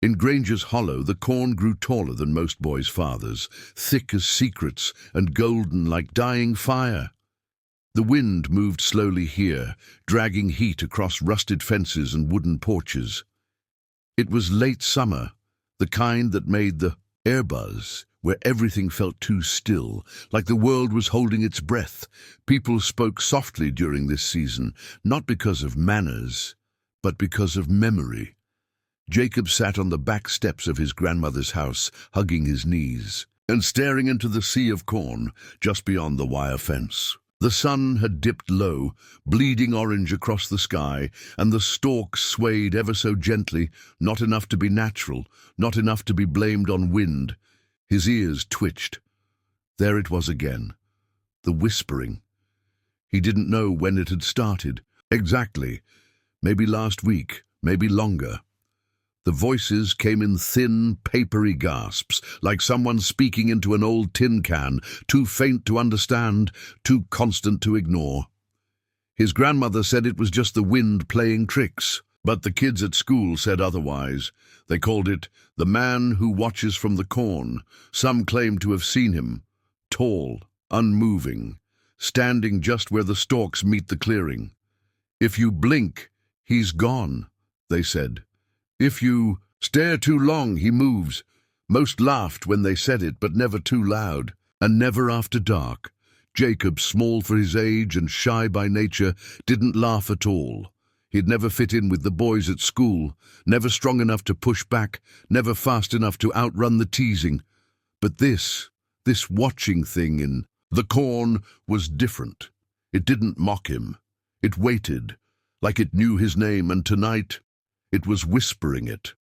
In Granger's hollow, the corn grew taller than most boys' fathers, thick as secrets and golden like dying fire. The wind moved slowly here, dragging heat across rusted fences and wooden porches. It was late summer, the kind that made the air buzz, where everything felt too still, like the world was holding its breath. People spoke softly during this season, not because of manners, but because of memory. Jacob sat on the back steps of his grandmother's house, hugging his knees, and staring into the sea of corn just beyond the wire fence. The sun had dipped low, bleeding orange across the sky, and the stalks swayed ever so gently, not enough to be natural, not enough to be blamed on wind. His ears twitched. There it was again, the whispering. He didn't know when it had started. Exactly. Maybe last week, maybe longer. The voices came in thin, papery gasps, like someone speaking into an old tin can, too faint to understand, too constant to ignore. His grandmother said it was just the wind playing tricks, but the kids at school said otherwise. They called it the man who watches from the corn. Some claimed to have seen him, tall, unmoving, standing just where the stalks meet the clearing. If you blink, he's gone, they said. If you stare too long, he moves. Most laughed when they said it, but never too loud, and never after dark. Jacob, small for his age and shy by nature, didn't laugh at all. He'd never fit in with the boys at school, never strong enough to push back, never fast enough to outrun the teasing. But this watching thing in the corn was different. It didn't mock him. It waited, like it knew his name, and tonight it was whispering it.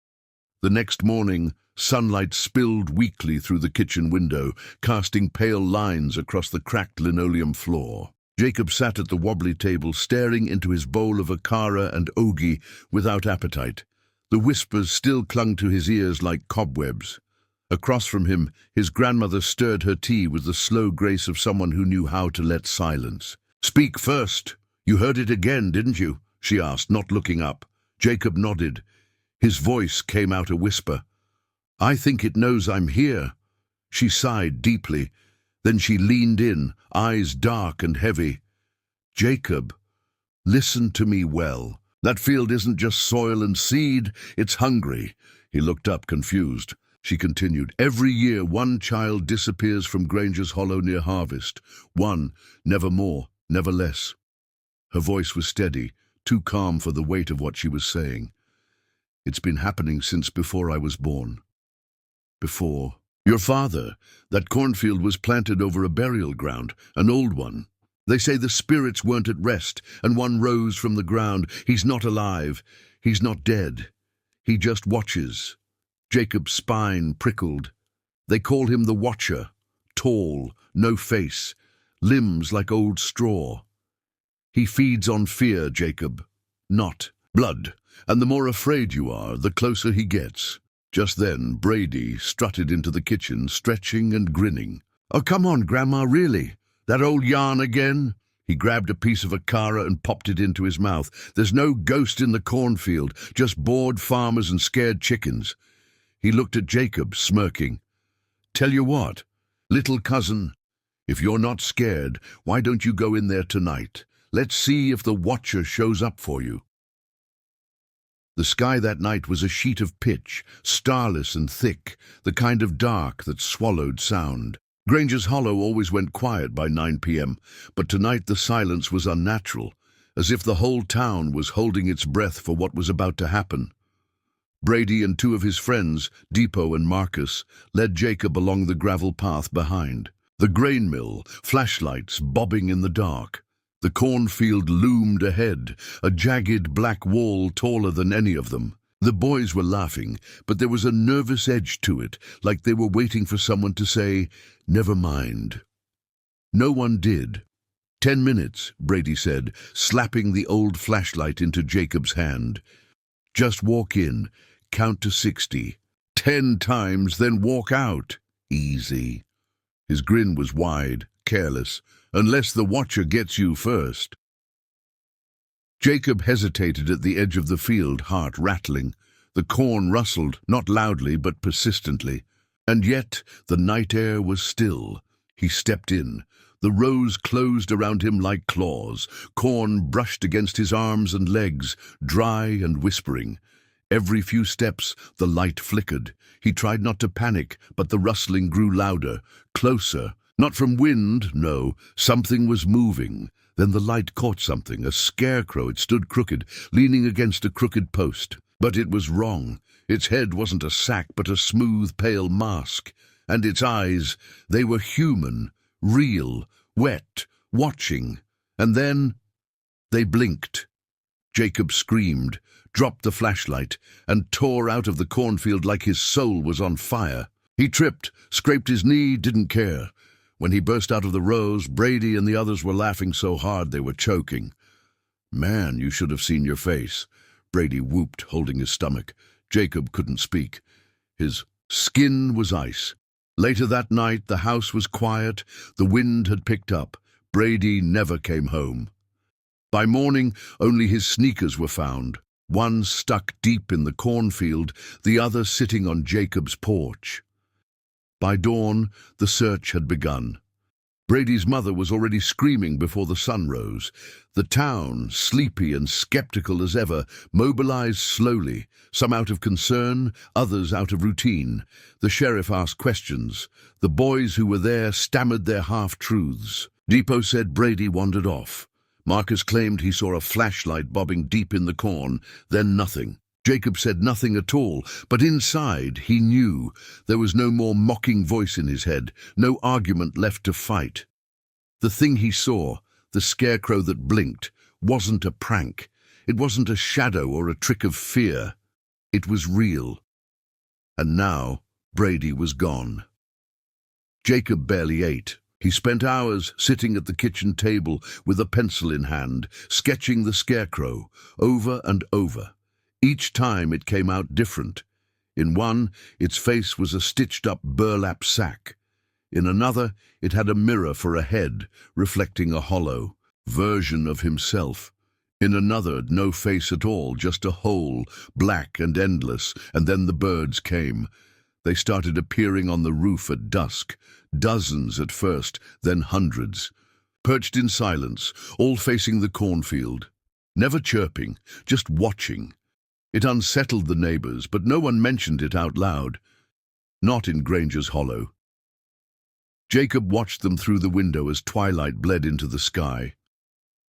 The next morning, sunlight spilled weakly through the kitchen window, casting pale lines across the cracked linoleum floor. Jacob sat at the wobbly table, staring into his bowl of akara and ogi without appetite. The whispers still clung to his ears like cobwebs. Across from him, his grandmother stirred her tea with the slow grace of someone who knew how to let silence. "Speak first. You heard it again, didn't you?" she asked, not looking up. Jacob nodded. His voice came out a whisper. "I think it knows I'm here." She sighed deeply. Then she leaned in, eyes dark and heavy. "Jacob, listen to me well. That field isn't just soil and seed, it's hungry." He looked up, confused. She continued, "Every year one child disappears from Granger's hollow near harvest. One, never more, never less." Her voice was steady, too calm for the weight of what she was saying. "It's been happening since before I was born. Before your father, that cornfield was planted over a burial ground, an old one. They say the spirits weren't at rest, and one rose from the ground. He's not alive. He's not dead. He just watches." Jacob's spine prickled. "They call him the Watcher. Tall, no face, limbs like old straw. He feeds on fear, Jacob, not blood, and the more afraid you are, the closer he gets." Just then, Brady strutted into the kitchen, stretching and grinning. "Oh, come on, Grandma, really? That old yarn again?" He grabbed a piece of akara and popped it into his mouth. "There's no ghost in the cornfield, just bored farmers and scared chickens." He looked at Jacob, smirking. "Tell you what, little cousin, if you're not scared, why don't you go in there tonight? Let's see if the Watcher shows up for you." The sky that night was a sheet of pitch, starless and thick, the kind of dark that swallowed sound. Granger's hollow always went quiet by 9 p.m., but tonight the silence was unnatural, as if the whole town was holding its breath for what was about to happen. Brady and two of his friends, Depot and Marcus, led Jacob along the gravel path behind. The grain mill, flashlights bobbing in the dark. The cornfield loomed ahead, a jagged black wall taller than any of them. The boys were laughing, but there was a nervous edge to it, like they were waiting for someone to say, "Never mind." No one did. 10 minutes, Brady said, slapping the old flashlight into Jacob's hand. "Just walk in, count to 60. 10 times, then walk out. Easy." His grin was wide, careless. "Unless the Watcher gets you first." Jacob hesitated at the edge of the field, heart rattling. The corn rustled, not loudly but persistently. And yet the night air was still. He stepped in. The rows closed around him like claws. Corn brushed against his arms and legs, dry and whispering. Every few steps, the light flickered. He tried not to panic, but the rustling grew louder, closer. Not from wind, no. Something was moving. Then the light caught something, a scarecrow. It stood crooked, leaning against a crooked post. But it was wrong. Its head wasn't a sack, but a smooth, pale mask. And its eyes, they were human, real, wet, watching. And then they blinked. Jacob screamed, dropped the flashlight, and tore out of the cornfield like his soul was on fire. He tripped, scraped his knee, didn't care. When he burst out of the rows, Brady and the others were laughing so hard they were choking. "Man, you should have seen your face," Brady whooped, holding his stomach. Jacob couldn't speak. His skin was ice. Later that night, the house was quiet. The wind had picked up. Brady never came home. By morning, only his sneakers were found. One stuck deep in the cornfield, the other sitting on Jacob's porch. By dawn, the search had begun. Brady's mother was already screaming before the sun rose. The town, sleepy and skeptical as ever, mobilized slowly, some out of concern, others out of routine. The sheriff asked questions. The boys who were there stammered their half-truths. Depot said Brady wandered off. Marcus claimed he saw a flashlight bobbing deep in the corn, then nothing. Jacob said nothing at all, but inside he knew. There was no more mocking voice in his head, no argument left to fight. The thing he saw, the scarecrow that blinked, wasn't a prank. It wasn't a shadow or a trick of fear. It was real. And now Brady was gone. Jacob barely ate. He spent hours sitting at the kitchen table with a pencil in hand, sketching the scarecrow, over and over. Each time it came out different. In one, its face was a stitched-up burlap sack. In another, it had a mirror for a head, reflecting a hollow version of himself. In another, no face at all, just a hole, black and endless, and then the birds came. They started appearing on the roof at dusk, dozens at first, then hundreds. Perched in silence, all facing the cornfield. Never chirping, just watching. It unsettled the neighbors, but no one mentioned it out loud. Not in Granger's hollow. Jacob watched them through the window as twilight bled into the sky.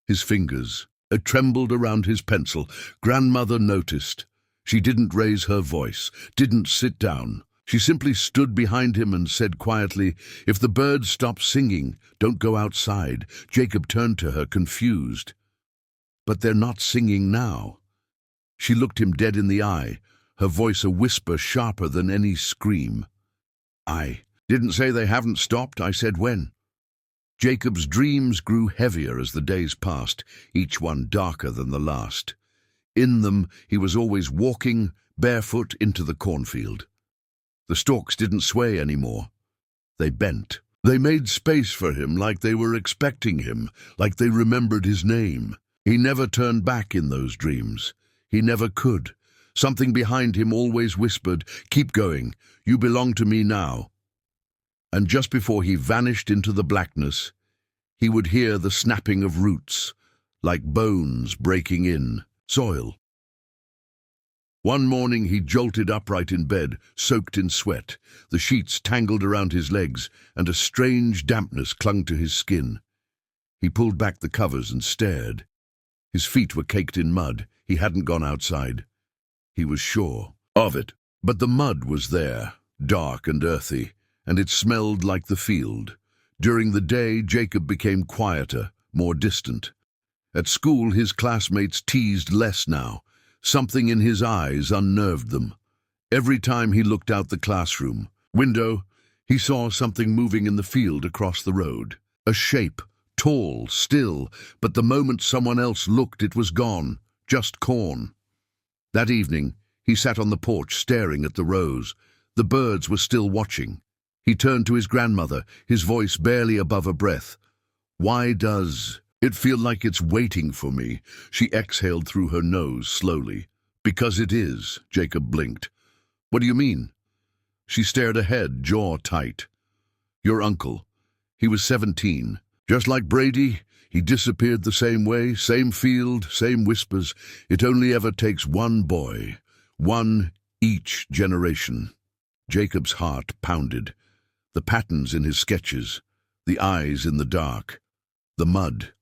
His fingers trembled around his pencil. Grandmother noticed. She didn't raise her voice, didn't sit down. She simply stood behind him and said quietly, "If the birds stop singing, don't go outside." Jacob turned to her, confused. "But they're not singing now." She looked him dead in the eye, her voice a whisper sharper than any scream. "I didn't say they haven't stopped, I said when." Jacob's dreams grew heavier as the days passed, each one darker than the last. In them, he was always walking, barefoot, into the cornfield. The stalks didn't sway anymore. They bent. They made space for him like they were expecting him, like they remembered his name. He never turned back in those dreams. He never could. Something behind him always whispered, "Keep going. You belong to me now." And just before he vanished into the blackness, he would hear the snapping of roots, like bones breaking in soil. One morning he jolted upright in bed, soaked in sweat. The sheets tangled around his legs, and a strange dampness clung to his skin. He pulled back the covers and stared. His feet were caked in mud. He hadn't gone outside. He was sure of it. But the mud was there, dark and earthy, and it smelled like the field. During the day, Jacob became quieter, more distant. At school, his classmates teased less now. Something in his eyes unnerved them. Every time he looked out the classroom window, he saw something moving in the field across the road. A shape, tall, still, but the moment someone else looked, it was gone. Just corn. That evening, he sat on the porch staring at the rows. The birds were still watching. He turned to his grandmother, his voice barely above a breath. "Why does it feel like it's waiting for me?" She exhaled through her nose slowly. Because it is, Jacob blinked. What do you mean? She stared ahead, jaw tight. Your uncle. He was 17. Just like Brady, he disappeared the same way, same field, same whispers. It only ever takes one boy. One each generation. Jacob's heart pounded. The patterns in his sketches. The eyes in the dark. The mud.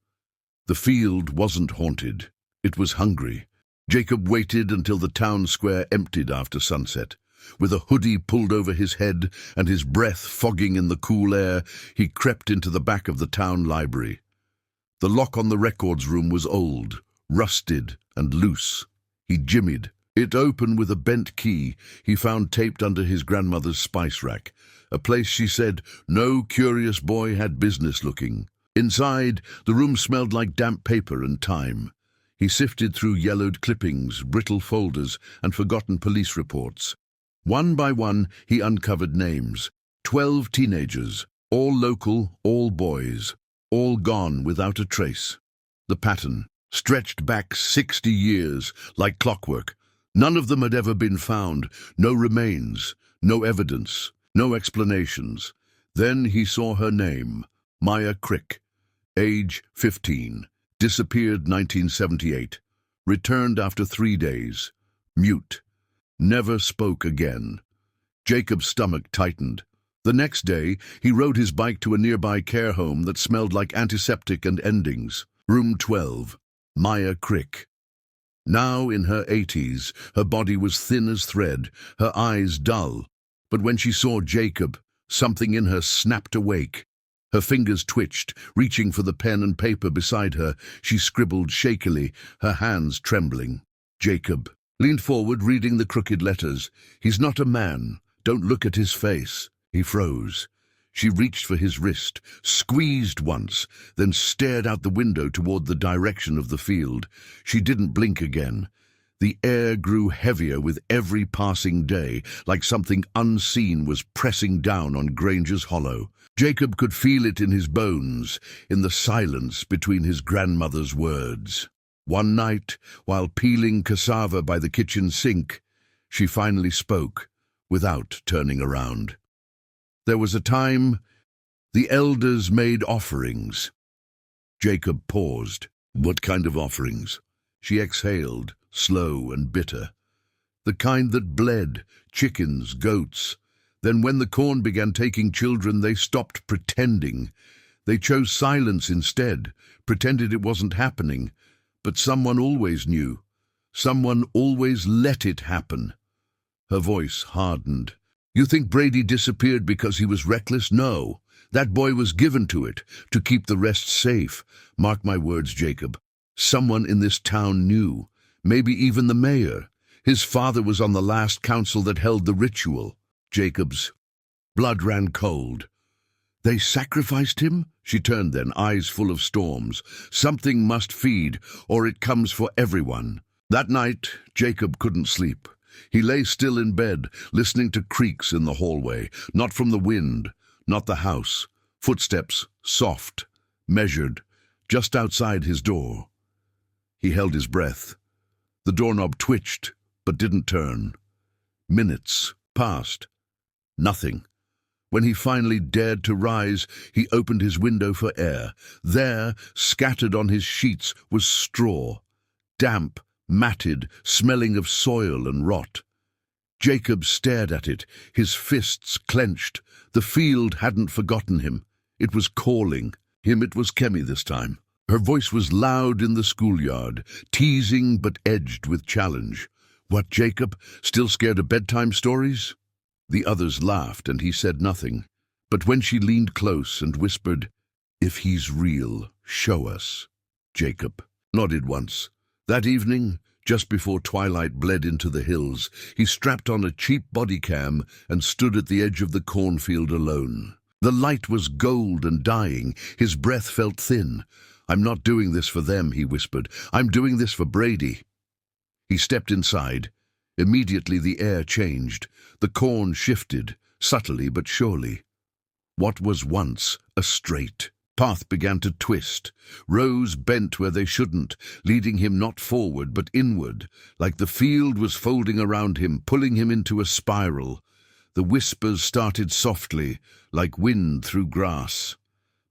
The field wasn't haunted. It was hungry. Jacob waited until the town square emptied after sunset. With a hoodie pulled over his head and his breath fogging in the cool air, he crept into the back of the town library. The lock on the records room was old, rusted and loose. He jimmied. It opened with a bent key he found taped under his grandmother's spice rack, a place she said no curious boy had business looking. Inside, the room smelled like damp paper and time. He sifted through yellowed clippings, brittle folders, and forgotten police reports. One by one, he uncovered names. 12 teenagers, all local, all boys, all gone without a trace. The pattern stretched back 60 years, like clockwork. None of them had ever been found. No remains, no evidence, no explanations. Then he saw her name, Maya Crick, age 15, disappeared 1978, returned after 3 days, mute. Never spoke again. Jacob's stomach tightened. The next day, he rode his bike to a nearby care home that smelled like antiseptic and endings. Room 12, Maya Crick. Now in her 80s, her body was thin as thread, her eyes dull. But when she saw Jacob, something in her snapped awake. Her fingers twitched, reaching for the pen and paper beside her. She scribbled shakily, her hands trembling. Jacob leaned forward, reading the crooked letters. He's not a man. Don't look at his face. He froze. She reached for his wrist, squeezed once, then stared out the window toward the direction of the field. She didn't blink again. The air grew heavier with every passing day, like something unseen was pressing down on Granger's hollow. Jacob could feel it in his bones, in the silence between his grandmother's words. One night, while peeling cassava by the kitchen sink, she finally spoke, without turning around. There was a time the elders made offerings. Jacob paused. What kind of offerings? She exhaled, slow and bitter. The kind that bled, chickens, goats. Then when the corn began taking children, they stopped pretending. They chose silence instead, pretended it wasn't happening. But someone always knew. Someone always let it happen. Her voice hardened. You think Brady disappeared because he was reckless? No. That boy was given to it, to keep the rest safe. Mark my words, Jacob. Someone in this town knew. Maybe even the mayor. His father was on the last council that held the ritual. Jacob's blood ran cold. They sacrificed him? She turned then, eyes full of storms. Something must feed, or it comes for everyone. That night, Jacob couldn't sleep. He lay still in bed, listening to creaks in the hallway, not from the wind, not the house. Footsteps, soft, measured, just outside his door. He held his breath. The doorknob twitched, but didn't turn. Minutes passed. Nothing. When he finally dared to rise, he opened his window for air. There, scattered on his sheets, was straw. Damp, matted, smelling of soil and rot. Jacob stared at it, his fists clenched. The field hadn't forgotten him. It was calling. Him it was Kemi this time. Her voice was loud in the schoolyard, teasing but edged with challenge. What, Jacob? Still scared of bedtime stories? The others laughed, and he said nothing. But when she leaned close and whispered, If he's real, show us. Jacob nodded once. That evening, just before twilight bled into the hills, he strapped on a cheap body cam and stood at the edge of the cornfield alone. The light was gold and dying. His breath felt thin. I'm not doing this for them, he whispered. I'm doing this for Brady. He stepped inside. Immediately the air changed. The corn shifted, subtly but surely. What was once a straight, Path began to twist. Rows bent where they shouldn't, leading him not forward but inward, like the field was folding around him, pulling him into a spiral. The whispers started softly, like wind through grass.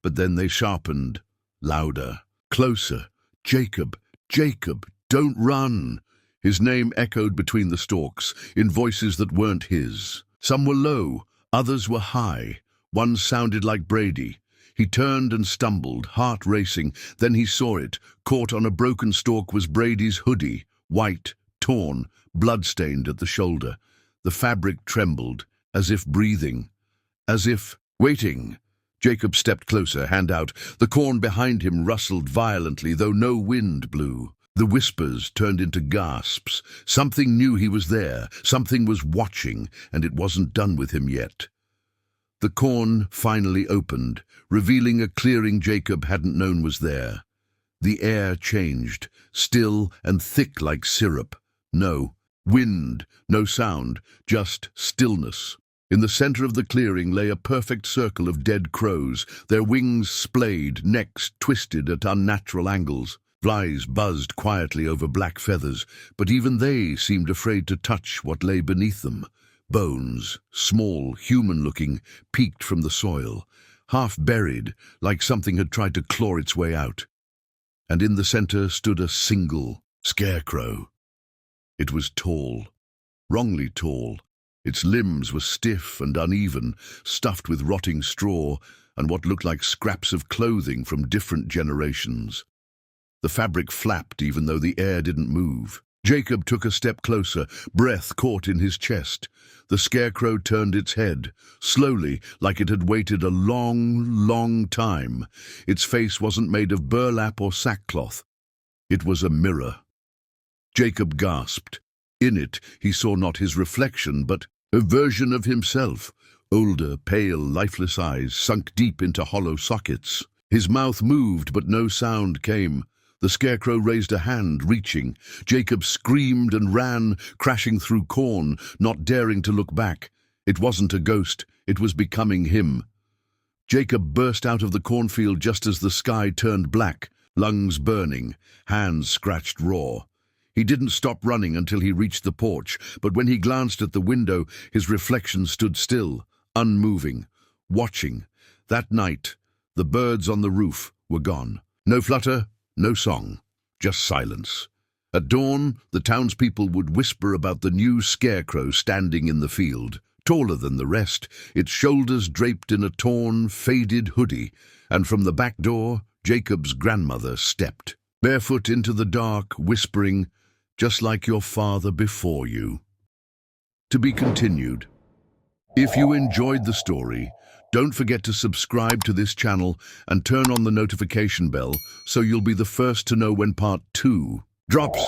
But then they sharpened, louder, closer. Jacob, Jacob, don't run! His name echoed between the stalks, in voices that weren't his. Some were low, others were high. One sounded like Brady. He turned and stumbled, heart racing. Then he saw it. Caught on a broken stalk was Brady's hoodie, white, torn, blood-stained at the shoulder. The fabric trembled, as if breathing, as if waiting. Jacob stepped closer, hand out. The corn behind him rustled violently, though no wind blew. The whispers turned into gasps. Something knew he was there. Something was watching, and it wasn't done with him yet. The corn finally opened, revealing a clearing Jacob hadn't known was there. The air changed, still and thick like syrup. No wind, no sound, just stillness. In the center of the clearing lay a perfect circle of dead crows, their wings splayed, necks twisted at unnatural angles. Flies buzzed quietly over black feathers, but even they seemed afraid to touch what lay beneath them. Bones, small, human-looking, peeked from the soil, half buried, like something had tried to claw its way out. And in the center stood a single scarecrow. It was tall, wrongly tall. Its limbs were stiff and uneven, stuffed with rotting straw and what looked like scraps of clothing from different generations. The fabric flapped even though the air didn't move. Jacob took a step closer, breath caught in his chest. The scarecrow turned its head, slowly, like it had waited a long, long time. Its face wasn't made of burlap or sackcloth. It was a mirror. Jacob gasped. In it, he saw not his reflection, but a version of himself. Older, pale, lifeless eyes sunk deep into hollow sockets. His mouth moved, but no sound came. The scarecrow raised a hand, reaching. Jacob screamed and ran, crashing through corn, not daring to look back. It wasn't a ghost, it was becoming him. Jacob burst out of the cornfield just as the sky turned black, lungs burning, hands scratched raw. He didn't stop running until he reached the porch, but when he glanced at the window, his reflection stood still, unmoving, watching. That night, the birds on the roof were gone. No flutter, no song, just silence. At dawn, the townspeople would whisper about the new scarecrow standing in the field, taller than the rest, its shoulders draped in a torn, faded hoodie, and from the back door, Jacob's grandmother stepped, barefoot into the dark, whispering, "Just like your father before you." To be continued. If you enjoyed the story, don't forget to subscribe to this channel and turn on the notification bell so you'll be the first to know when part 2 drops.